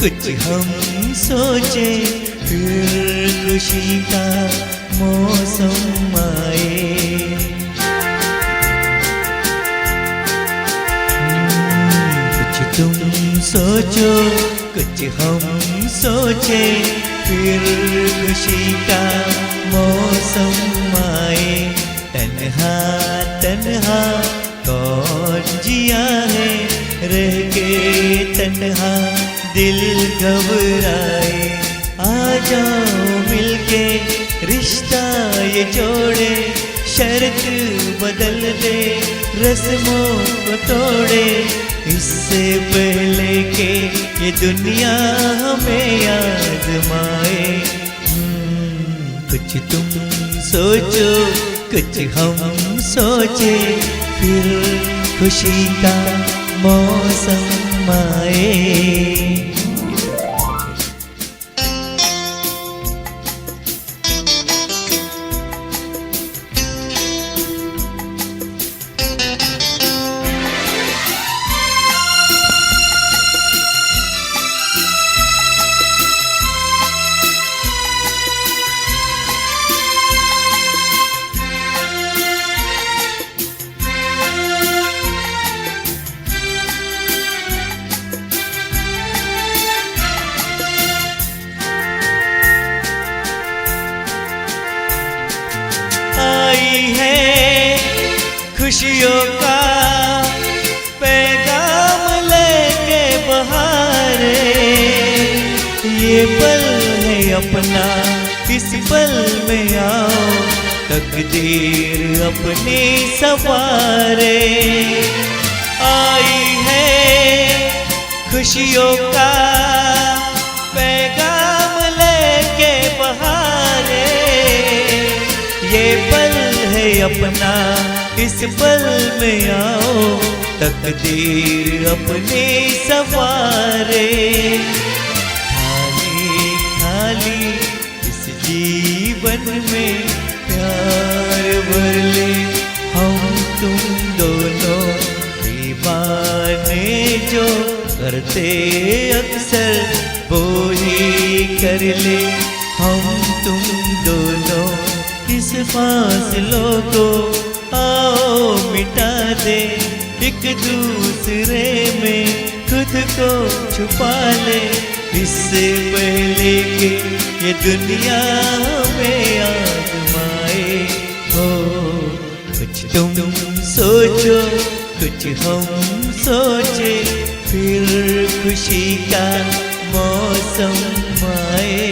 कुछ हम सोचे फिर खुशी का मौसम आए। कुछ तुम सोचो कुछ हम सोचे फिर खुशी का मौसम आए। तन्हा तन्हा कौन जिया है, रह के तन्हा दिल घबराए। आ जाओ मिलके रिश्ता ये जोड़े, शर्त बदल दे रस्मों को तोड़े। इससे पहले के ये दुनिया हमें आजमाए। कुछ तुम सोचो कुछ हम सोचे फिर खुशी का मौसम आए। खुशियों का पैगाम लेके बहारे। ये पल है अपना, इस पल में आओ तकदीर अपनी सवारे। आई है खुशियों का पैगाम लेके बहारे। ये पल है अपना, इस पल में आओ तकदीर अपनी सवारे। खाली खाली इस जीवन में प्यार भर ले हम तुम दोनों। दीवाने जो करते अक्सर वो ही कर ले हम तुम दोनों। इस फासलों को आओ मिटा दे, एक दूसरे में खुद को छुपा ले। इससे पहले कि ये दुनिया में आजमाए। हो कुछ तुम सोचो कुछ हम सोचे फिर खुशी का मौसम आए।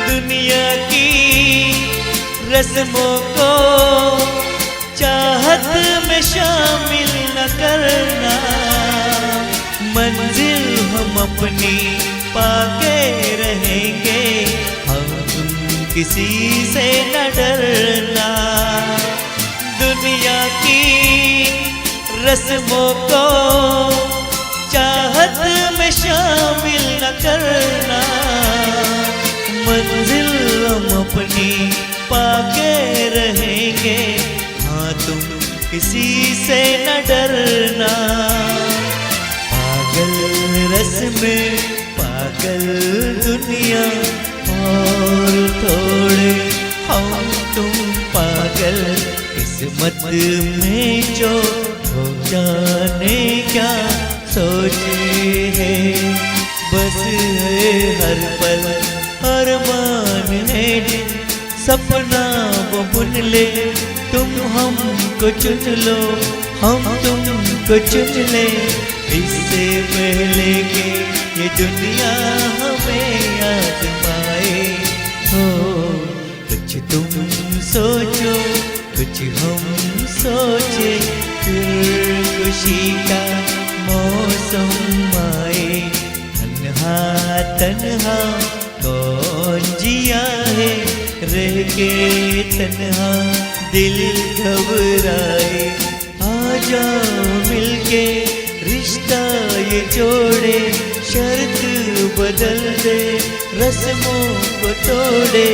दुनिया की रस्मों को चाहत में शामिल न करना। मंजिल हम अपनी पाके रहेंगे, हम तुम किसी से न डरना। दुनिया की रस्मों को चाहत में शामिल न करना। मंजिल हम अपनी पाके रहेंगे, हाँ तुम किसी से न डरना। पागल रस्में पागल दुनिया और थोड़े हम तुम पागल। किस्मत में जो हो जाने क्या सोचे है, बस है हर पल अरमान है जिन सपना वो बुन ले। तुम हमको चुन लो, हम तुमको चुन ले। इससे पहले कि ये दुनिया हमें आजमाए। हो कुछ तुम सोचो कुछ हम सोचे फिर खुशी का मौसम आए। तन्हा तन्हा कौन जिया है, रह के तन्हा दिल घबराए। आ जाओ मिलके रिश्ता ये जोड़े, शर्त बदल दे रस्मों को तोड़े।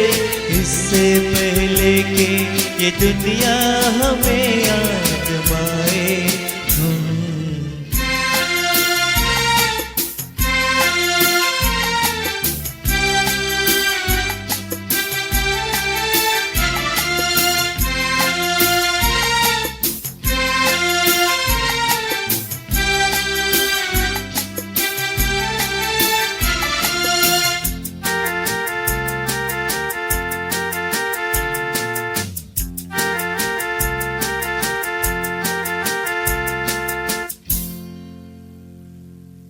इससे पहले कि ये दुनिया हमें आजमाए।